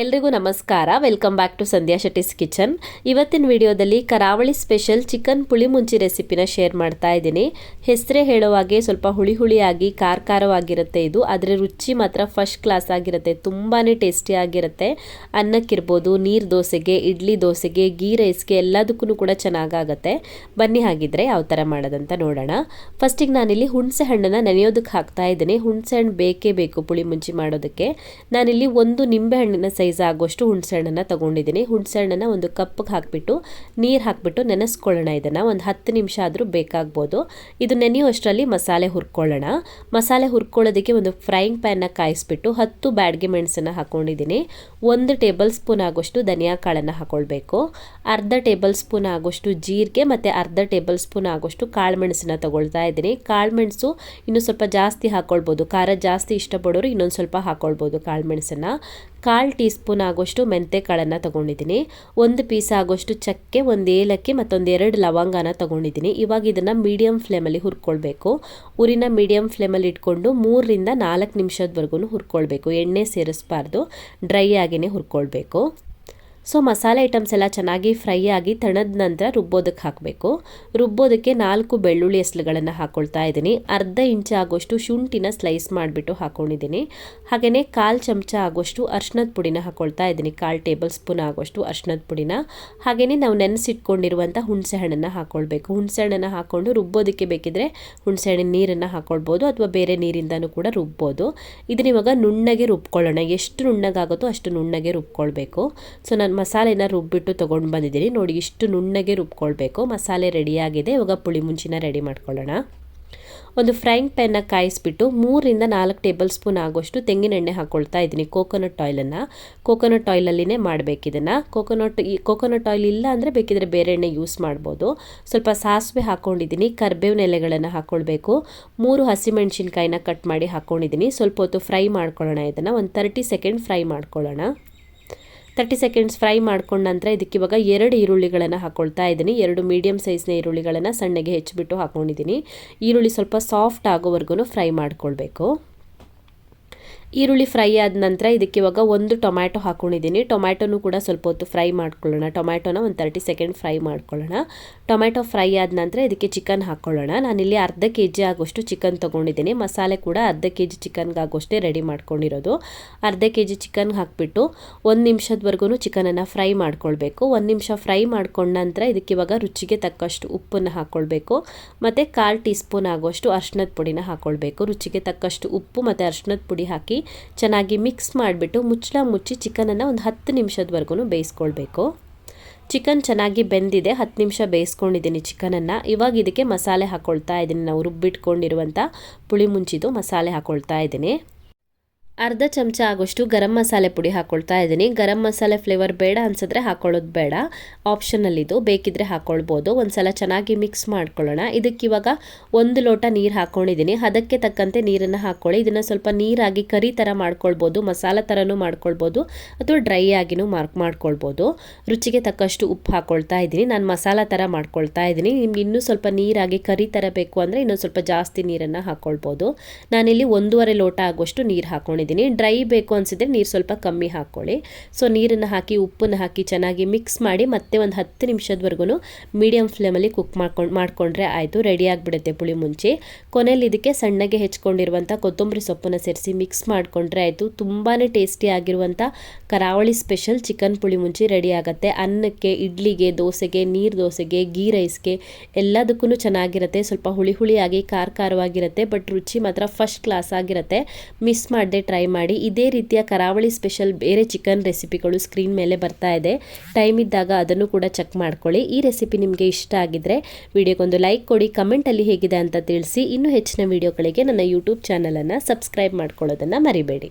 ಎಲ್ರಿಗೂ ನಮಸ್ಕಾರ. Welcome back to Sandhya Shetty's kitchen. ಇವತ್ತಿನ ವಿಡಿಯೋದಲ್ಲಿ ಕರಾವಳಿ ಸ್ಪೆಷಲ್ ಚಿಕನ್ ಪುಳಿ ಮುಂಚಿ ರೆಸಿಪಿನ ಶೇರ್ ಮಾಡ್ತಾ ಇದ್ದೀನಿ. ಹೆಸರೇ ಹೇಳುವಾಗೆ ಸ್ವಲ್ಪ ಹುಳಿ ಹುಳಿಯಾಗಿ ಖಾರವಾಗಿರುತ್ತೆ ಇದು. ಆದರೆ ರುಚಿ ಮಾತ್ರ ಫಸ್ಟ್ ಕ್ಲಾಸ್ ಆಗಿರುತ್ತೆ. ತುಂಬಾ ಟೇಸ್ಟಿ ಆಗಿರುತ್ತೆ. ಅನ್ನಕ್ಕಿರ್ಬೋದು, ನೀರು ದೋಸೆಗೆ, ಇಡ್ಲಿ ದೋಸೆಗೆ, ಗೀ ರೈಸ್ಗೆ ಎಲ್ಲದಕ್ಕೂ ಕೂಡ ಚೆನ್ನಾಗಾಗತ್ತೆ. ಬನ್ನಿ ಹಾಗಿದ್ರೆ ಯಾವ ಥರ ಮಾಡೋದಂತ ನೋಡೋಣ. ಫಸ್ಟಿಗೆ ನಾನಿಲ್ಲಿ ಹುಣಸೆ ಹಣ್ಣನ್ನು ನೆನೆಯೋದಕ್ಕೆ ಹಾಕ್ತಾ ಇದ್ದೀನಿ. ಹುಣಸೆ ಹಣ್ಣು ಬೇಕೇ ಬೇಕು ಪುಳಿ ಮುಂಚಿ ಮಾಡೋದಕ್ಕೆ. ನಾನಿಲ್ಲಿ ಒಂದು ನಿಂಬೆ ಹಣ್ಣಿನ ಸೈಜ್ ಆಗೋಷ್ಟು ಹುಣಸೆ ಹಣ್ಣನ್ನು ತಗೊಂಡಿದ್ದೀನಿ. ಹುಣಸೆ ಹಣ್ಣನ್ನು ಒಂದು ಕಪ್ಗೆ ಹಾಕಿಬಿಟ್ಟು ನೀರು ಹಾಕಿಬಿಟ್ಟು ನೆನೆಸ್ಕೊಳ್ಳೋಣ. ಇದನ್ನು ಒಂದು 10 ನಿಮಿಷ ಆದರೂ ಬೇಕಾಗ್ಬೋದು. ಇದು ನೆನೆಯುವಷ್ಟರಲ್ಲಿ ಮಸಾಲೆ ಹುರ್ಕೊಳ್ಳೋಣ. ಮಸಾಲೆ ಹುರ್ಕೊಳ್ಳೋದಕ್ಕೆ ಒಂದು ಫ್ರೈಯಿಂಗ್ ಪ್ಯಾನ್ನ ಕಾಯಿಸ್ಬಿಟ್ಟು 10 ಬ್ಯಾಡಗಿ ಮೆಣಸನ್ನು ಹಾಕೊಂಡಿದ್ದೀನಿ. 1 ಟೇಬಲ್ ಸ್ಪೂನ್ ಆಗೋಷ್ಟು ಧನಿಯಾ ಕಾಳನ್ನು ಹಾಕೊಳ್ಬೇಕು. ಅರ್ಧ ಟೇಬಲ್ ಸ್ಪೂನ್ ಆಗೋಷ್ಟು ಜೀರಿಗೆ ಮತ್ತು ಅರ್ಧ ಟೇಬಲ್ ಸ್ಪೂನ್ ಆಗೋಷ್ಟು ಕಾಳು ಮೆಣಸನ್ನು ತಗೊಳ್ತಾ ಇದ್ದೀನಿ. ಕಾಳು ಮೆಣಸು ಇನ್ನೂ ಸ್ವಲ್ಪ ಜಾಸ್ತಿ ಹಾಕೊಳ್ಬೋದು. ಖಾರ ಜಾಸ್ತಿ ಇಷ್ಟಪಡೋರು ಇನ್ನೊಂದು ಸ್ವಲ್ಪ ಹಾಕೊಳ್ಬೋದು ಕಾಳು ಮೆಣಸನ್ನು. 1/4 ಟೀ ಸ್ಪೂನ್ ಆಗೋಷ್ಟು ಮೆಂತೆ ಕಾಳನ್ನು ತಗೊಂಡಿದ್ದೀನಿ. 1 ಪೀಸ್ ಆಗೋಷ್ಟು ಚಕ್ಕೆ, 1 ಏಲಕ್ಕಿ ಮತ್ತೊಂದು 2 ಲವಂಗನ ತಗೊಂಡಿದ್ದೀನಿ. ಇವಾಗ ಇದನ್ನು ಮೀಡಿಯಂ ಫ್ಲೇಮಲ್ಲಿ ಹುರ್ಕೊಳ್ಬೇಕು. ಉರಿನ ಮೀಡಿಯಂ ಫ್ಲೇಮಲ್ಲಿ ಇಟ್ಕೊಂಡು 3 ರಿಂದ 4 ನಿಮಿಷದವರೆಗೂ ಹುರ್ಕೊಳ್ಬೇಕು. ಎಣ್ಣೆ ಸೇರಿಸಬಾರ್ದು, ಡ್ರೈ ಆಗಿನೇ ಹುರ್ಕೊಳ್ಬೇಕು. ಸೊ ಮಸಾಲೆ ಐಟಮ್ಸ್ ಎಲ್ಲ ಚೆನ್ನಾಗಿ ಫ್ರೈ ಆಗಿ ತಣದ ನಂತರ ರುಬ್ಬೋದಕ್ಕೆ ಹಾಕಬೇಕು. ರುಬ್ಬೋದಕ್ಕೆ 4 ಬೆಳ್ಳುಳ್ಳಿ ಎಸ್ಲುಗಳನ್ನು ಹಾಕ್ಕೊಳ್ತಾ ಇದ್ದೀನಿ. ಅರ್ಧ ಇಂಚು ಆಗೋಷ್ಟು ಶುಂಠಿನ ಸ್ಲೈಸ್ ಮಾಡಿಬಿಟ್ಟು ಹಾಕ್ಕೊಂಡಿದ್ದೀನಿ. ಹಾಗೆಯೇ 1/4 ಚಮಚ ಆಗೋಷ್ಟು ಅರ್ಶಿನದ ಪುಡಿನ ಹಾಕ್ಕೊಳ್ತಾ ಇದ್ದೀನಿ. 1/4 ಟೇಬಲ್ ಸ್ಪೂನ್ ಆಗೋಷ್ಟು ಅರ್ಶಿನದ ಪುಡಿನ. ಹಾಗೆಯೇ ನಾವು ನೆನೆಸಿಟ್ಕೊಂಡಿರುವಂಥ ಹುಣಸೆ ಹಣ್ಣನ್ನು ಹಾಕ್ಕೊಳ್ಬೇಕು. ಹುಣಸೆ ಹಣ್ಣನ್ನು ಹಾಕ್ಕೊಂಡು ರುಬ್ಬೋದಕ್ಕೆ ಬೇಕಿದ್ರೆ ಹುಣಸೆ ಹಣ್ಣಿನ ನೀರನ್ನು ಹಾಕ್ಕೊಳ್ಬೋದು ಅಥವಾ ಬೇರೆ ನೀರಿಂದನೂ ಕೂಡ ರುಬ್ಬೋದು. ಇದನ್ನ ಇವಾಗ ನುಣ್ಣಗೆ ರುಬ್ಕೊಳ್ಳೋಣ. ಎಷ್ಟು ನುಣ್ಣಗಾಗುತ್ತೋ ಅಷ್ಟು ನುಣ್ಣಗೆ ರುಬ್ಕೊಳ್ಬೇಕು. ಸೊ ನಾನು ಮಸಾಲೆನ ರುಬ್ಬಿಟ್ಟು ತೊಗೊಂಡು ಬಂದಿದ್ದೀನಿ. ನೋಡಿ, ಇಷ್ಟು ನುಣ್ಣಗೆ ರುಬ್ಕೊಳ್ಬೇಕು. ಮಸಾಲೆ ರೆಡಿಯಾಗಿದೆ. ಇವಾಗ ಪುಳಿ ಮುಂಚಿನ ರೆಡಿ ಮಾಡ್ಕೊಳ್ಳೋಣ. ಒಂದು ಫ್ರೈಯಿಂಗ್ ಪ್ಯಾನ್ನ ಕಾಯಿಸ್ಬಿಟ್ಟು 3 ರಿಂದ 4 ಟೇಬಲ್ ಸ್ಪೂನ್ ಆಗೋಷ್ಟು ತೆಂಗಿನ ಎಣ್ಣೆ ಹಾಕ್ಕೊಳ್ತಾ ಇದ್ದೀನಿ. ಕೋಕೋನಟ್ ಆಯಿಲನ್ನು. ಕೋಕೋನಟ್ ಆಯಿಲಲ್ಲಿನೇ ಮಾಡಬೇಕಿದನ್ನು. ಕೋಕೋನಟ್ ಆಯಿಲ್ ಇಲ್ಲ ಅಂದರೆ ಬೇಕಿದ್ರೆ ಬೇರೆ ಎಣ್ಣೆ ಯೂಸ್ ಮಾಡ್ಬೋದು. ಸ್ವಲ್ಪ ಸಾಸಿವೆ ಹಾಕ್ಕೊಂಡಿದ್ದೀನಿ. ಕರಿಬೇವಿನ ಎಲೆಗಳನ್ನು ಹಾಕ್ಕೊಳ್ಬೇಕು. 3 ಹಸಿಮೆಣಸಿನ್ಕಾಯಿನ ಕಟ್ ಮಾಡಿ ಹಾಕ್ಕೊಂಡಿದ್ದೀನಿ. ಸ್ವಲ್ಪ ಹೊತ್ತು ಫ್ರೈ ಮಾಡ್ಕೊಳ್ಳೋಣ. ಇದನ್ನು ಒಂದು 30 ಸೆಕೆಂಡ್ ಫ್ರೈ ಮಾಡ್ಕೊಳ್ಳೋಣ. 30 ಸೆಕೆಂಡ್ಸ್ ಫ್ರೈ ಮಾಡ್ಕೊಂಡ ನಂತರ ಇದಕ್ಕೆ ಇವಾಗ 2 ಈರುಳ್ಳಿಗಳನ್ನು ಹಾಕ್ಕೊಳ್ತಾ ಇದ್ದೀನಿ. 2 ಮೀಡಿಯಮ್ ಸೈಜ್ನ ಈರುಳ್ಳಿಗಳನ್ನು ಸಣ್ಣಗೆ ಹೆಚ್ಚಿಬಿಟ್ಟು ಹಾಕ್ಕೊಂಡಿದ್ದೀನಿ. ಈರುಳ್ಳಿ ಸ್ವಲ್ಪ ಸಾಫ್ಟ್ ಆಗೋವರೆಗೂ ಫ್ರೈ ಮಾಡ್ಕೊಳ್ಬೇಕು. ಈರುಳ್ಳಿ ಫ್ರೈ ಆದ ನಂತರ ಇದಕ್ಕೆ ಇವಾಗ 1 ಟೊಮ್ಯಾಟೊ ಹಾಕ್ಕೊಂಡಿದ್ದೀನಿ. ಟೊಮ್ಯಾಟೊನೂ ಕೂಡ ಸ್ವಲ್ಪ ಹೊತ್ತು ಫ್ರೈ ಮಾಡ್ಕೊಳ್ಳೋಣ. ಟೊಮ್ಯಾಟೊನ ಒಂದು 30 ಸೆಕೆಂಡ್ ಫ್ರೈ ಮಾಡ್ಕೊಳ್ಳೋಣ. ಟೊಮ್ಯಾಟೊ ಫ್ರೈ ಆದ ನಂತರ ಇದಕ್ಕೆ ಚಿಕನ್ ಹಾಕ್ಕೊಳ್ಳೋಣ. ನಾನಿಲ್ಲಿ ಅರ್ಧ kg ಆಗೋಷ್ಟು ಚಿಕನ್ ತೊಗೊಂಡಿದ್ದೀನಿ. ಮಸಾಲೆ ಕೂಡ ಅರ್ಧ kg ಚಿಕನ್ಗಾಗೋಷ್ಟೇ ರೆಡಿ ಮಾಡ್ಕೊಂಡಿರೋದು. ಅರ್ಧ kg ಚಿಕನ್ ಹಾಕಿಬಿಟ್ಟು 1 ನಿಮಿಷದವರೆಗೂ ಚಿಕನನ್ನು ಫ್ರೈ ಮಾಡ್ಕೊಳ್ಬೇಕು. 1 ನಿಮಿಷ ಫ್ರೈ ಮಾಡ್ಕೊಂಡ ನಂತರ ಇದಕ್ಕೆ ಇವಾಗ ರುಚಿಗೆ ತಕ್ಕಷ್ಟು ಉಪ್ಪನ್ನು ಹಾಕ್ಕೊಳ್ಬೇಕು. ಮತ್ತು 1/4 ಟೀ ಸ್ಪೂನ್ ಆಗೋಷ್ಟು ಅರ್ಶಿನದ ಪುಡಿನ ಹಾಕ್ಕೊಳ್ಬೇಕು. ರುಚಿಗೆ ತಕ್ಕಷ್ಟು ಉಪ್ಪು ಮತ್ತು ಅರ್ಶಿನದ ಪುಡಿ ಹಾಕಿ ಚೆನ್ನಾಗಿ ಮಿಕ್ಸ್ ಮಾಡಿಬಿಟ್ಟು ಮುಚ್ಚಳ ಮುಚ್ಚಿ ಚಿಕನನ್ನು ಒಂದು 10 ನಿಮಿಷದವರೆಗೂ ಬೇಯಿಸ್ಕೊಳ್ಬೇಕು. ಚಿಕನ್ ಚೆನ್ನಾಗಿ ಬೆಂದಿದೆ. 10 ನಿಮಿಷ ಬೇಯಿಸ್ಕೊಂಡಿದ್ದೀನಿ ಚಿಕನನ್ನು. ಇವಾಗ ಇದಕ್ಕೆ ಮಸಾಲೆ ಹಾಕ್ಕೊಳ್ತಾ ಇದ್ದೀನಿ. ನಾವು ರುಬ್ಬಿಟ್ಕೊಂಡಿರುವಂಥ ಪುಳಿ ಮುಂಚಿದು ಮಸಾಲೆ ಹಾಕ್ಕೊಳ್ತಾ ಇದ್ದೀನಿ. ಅರ್ಧ ಚಮಚ ಆಗೋಷ್ಟು ಗರಂ ಮಸಾಲೆ ಪುಡಿ ಹಾಕ್ಕೊಳ್ತಾ ಇದ್ದೀನಿ. ಗರಂ ಮಸಾಲೆ ಫ್ಲೇವರ್ ಬೇಡ ಅನ್ಸಿದ್ರೆ ಹಾಕ್ಕೊಳ್ಳೋದು ಬೇಡ, ಆಪ್ಷನಲ್ ಇದು. ಬೇಕಿದ್ರೆ ಹಾಕ್ಕೊಳ್ಬೋದು. ಒಂದ್ಸಲ ಚೆನ್ನಾಗಿ ಮಿಕ್ಸ್ ಮಾಡ್ಕೊಳ್ಳೋಣ. ಇದಕ್ಕಿವಾಗ 1 ಲೋಟ ನೀರು ಹಾಕ್ಕೊಂಡಿದ್ದೀನಿ. ಅದಕ್ಕೆ ತಕ್ಕಂತೆ ನೀರನ್ನು ಹಾಕ್ಕೊಳ್ಳಿ. ಇದನ್ನು ಸ್ವಲ್ಪ ನೀರಾಗಿ ಕರಿ ಥರ ಮಾಡ್ಕೊಳ್ಬೋದು, ಮಸಾಲೆ ಥರನೂ ಮಾಡ್ಕೊಳ್ಬೋದು ಅಥವಾ ಡ್ರೈ ಆಗಿನೂ ಮಾಡ್ಕೊಳ್ಬೋದು. ರುಚಿಗೆ ತಕ್ಕಷ್ಟು ಉಪ್ಪು ಹಾಕ್ಕೊಳ್ತಾ ಇದ್ದೀನಿ. ನಾನು ಮಸಾಲೆ ಥರ ಮಾಡ್ಕೊಳ್ತಾ ಇದ್ದೀನಿ. ನಿಮ್ಗೆ ಇನ್ನೂ ಸ್ವಲ್ಪ ನೀರಾಗಿ ಕರಿ ಥರ ಬೇಕು ಅಂದರೆ ಇನ್ನೊಂದು ಸ್ವಲ್ಪ ಜಾಸ್ತಿ ನೀರನ್ನು ಹಾಕ್ಕೊಳ್ಬೋದು. ನಾನಿಲ್ಲಿ 1.5 ಲೋಟ ಆಗೋಷ್ಟು ನೀರು ಹಾಕ್ಕೊಂಡಿದ್ದೀನಿ. ಡ್ರೈ ಬೇಕು ಅನಿಸಿದ್ರೆ ನೀರು ಸ್ವಲ್ಪ ಕಮ್ಮಿ ಹಾಕ್ಕೊಳ್ಳಿ. ಸೊ ನೀರನ್ನು ಹಾಕಿ ಉಪ್ಪನ್ನು ಹಾಕಿ ಚೆನ್ನಾಗಿ ಮಿಕ್ಸ್ ಮಾಡಿ ಮತ್ತೆ ಒಂದು 10 ನಿಮಿಷದವರೆಗೂ ಮೀಡಿಯಂ ಫ್ಲೇಮಲ್ಲಿ ಕುಕ್ ಮಾಡ್ಕೊಂಡ್ರೆ ಆಯಿತು. ರೆಡಿ ಆಗಿಬಿಡುತ್ತೆ ಪುಳಿ ಮುಂಚಿ. ಕೊನೆಯಲ್ಲಿ ಇದಕ್ಕೆ ಸಣ್ಣಗೆ ಹೆಚ್ಕೊಂಡಿರುವಂಥ ಕೊತ್ತಂಬರಿ ಸೊಪ್ಪನ್ನು ಸೇರಿಸಿ ಮಿಕ್ಸ್ ಮಾಡಿಕೊಂಡ್ರೆ ಆಯಿತು. ತುಂಬಾ ಟೇಸ್ಟಿ ಆಗಿರುವಂಥ ಕರಾವಳಿ ಸ್ಪೆಷಲ್ ಚಿಕನ್ ಪುಳಿ ಮುಂಚಿ ರೆಡಿ ಆಗುತ್ತೆ. ಅನ್ನಕ್ಕೆ, ಇಡ್ಲಿಗೆ, ದೋಸೆಗೆ, ನೀರು ದೋಸೆಗೆ, ಗೀ ರೈಸ್ಗೆ ಎಲ್ಲದಕ್ಕೂ ಚೆನ್ನಾಗಿರುತ್ತೆ. ಸ್ವಲ್ಪ ಹುಳಿ ಹುಳಿಯಾಗಿ ಖಾರವಾಗಿರುತ್ತೆ. ಬಟ್ ರುಚಿ ಮಾತ್ರ ಫಸ್ಟ್ ಕ್ಲಾಸ್ ಆಗಿರುತ್ತೆ. ಮಿಸ್ ಮಾಡದೆ ಟ್ರೈ ಮಾಡಿ. ಇದೇ ರೀತಿಯ ಕರಾವಳಿ ಸ್ಪೆಷಲ್ ಬೇರೆ ಚಿಕನ್ ರೆಸಿಪಿಗಳು ಸ್ಕ್ರೀನ್ ಮೇಲೆ ಬರ್ತಾ ಇದೆ. ಟೈಮ್ ಇದ್ದಾಗ ಅದನ್ನು ಕೂಡ ಚೆಕ್ ಮಾಡ್ಕೊಳ್ಳಿ. ಈ ರೆಸಿಪಿ ನಿಮಗೆ ಇಷ್ಟ ಆಗಿದ್ರೆ ವಿಡಿಯೋಗೊಂದು ಲೈಕ್ ಕೊಡಿ. ಕಮೆಂಟಲ್ಲಿ ಹೇಗಿದೆ ಅಂತ ತಿಳಿಸಿ. ಇನ್ನೂ ಹೆಚ್ಚಿನ ವಿಡಿಯೋಗಳಿಗೆ ನನ್ನ ಯೂಟ್ಯೂಬ್ ಚಾನಲನ್ನು ಸಬ್ಸ್ಕ್ರೈಬ್ ಮಾಡ್ಕೊಳ್ಳೋದನ್ನು ಮರಿಬೇಡಿ.